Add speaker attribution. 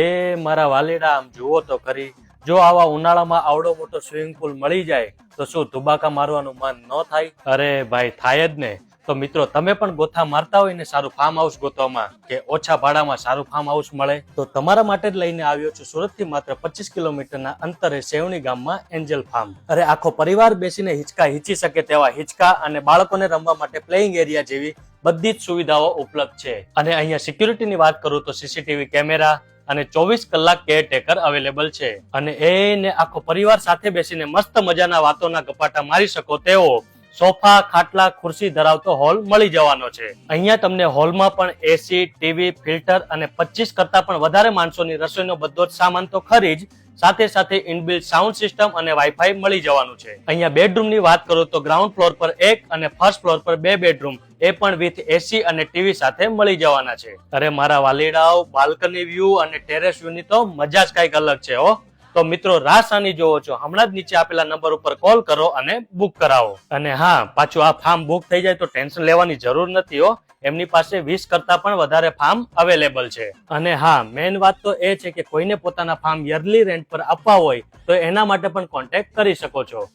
Speaker 1: એ મારા વાલીડા આમ જુઓ તો ખરી, જો આવા ઉનાળામાં આવડો મોટો સ્વિમિંગ પુલ મળી જાય તો શું ધુબાકા મારવાનું મન ન થાય? અરે ભાઈ થાય જ ને. તો મિત્રો તમે પણ ગોથા મારતા હોય ને સારું ફાર્મ હાઉસ ગોતવામાં કે ઓછા ભાડામાં સારું ફાર્મ હાઉસ મળે તો તમારા માટે જ લઈને આવ્યો છું સુરત થી માત્ર 25 કિલોમીટરના અંતરે સેવણી ગામમાં એન્જલ ફાર્મ. અરે આખો પરિવાર બેસીને હિંચકા હીચી શકે તેવા હિંચકા અને બાળકોને રમવા માટે પ્લેઇંગ એરિયા જેવી બધી જ સુવિધાઓ ઉપલબ્ધ છે. અને અહીંયા સિક્યુરિટીની વાત કરું તો સીસીટીવી કેમેરા અને 24 કલાક કેરટેકર અવેલેબલ છે. અને એને આખો પરિવાર સાથે બેસીને મસ્ત મજાના વાતોના ગપાટા મારી શકો તેવો સોફા, ખાટલા, ખુરશી ધરાવતો હોલ મળી જવાનો છે. અહીંયા તમને હોલમાં પણ એસી, ટીવી, ફિલ્ટર અને 25 કરતા પણ વધારે માણસોની રસોઈનો બધો જ સામાન તો ખરી જ, સાથે સાથે ઇનબિલ્ટ સાઉન્ડ સિસ્ટમ અને વાઈફાઈ મળી જવાનું છે. અહીંયા બેડરૂમની વાત કરું તો ગ્રાઉન્ડ ફ્લોર પર 1 અને ફર્સ્ટ ફ્લોર પર 2 બેડરૂમ, એ પણ વિથ એસી અને ટીવી સાથે મળી જવાના છે. અરે મારા વાલીડાઓ, બાલ્કની વ્યૂ અને ટેરેસ વ્યૂ ની તો મજા જ કઈક અલગ છે હો. તો મિત્રો રાહ સાની જોવો છો, હમણાં જ નીચે આપેલા નંબર ઉપર કોલ કરો અને બુક કરાવો. અને હા, પાછું આ ફાર્મ બુક થઈ જાય તો ટેન્શન લેવાની જરૂર નથી હો. એમની પાસે 20 કરતા પણ વધારે ફાર્મ અવેલેબલ છે. અને હા, મેઇન વાત તો એ છે કે કોઈને પોતાના ફાર્મ યરલી રેન્ટ પર આપવા હોય તો એના માટે પણ કોન્ટેક્ટ કરી શકો છો.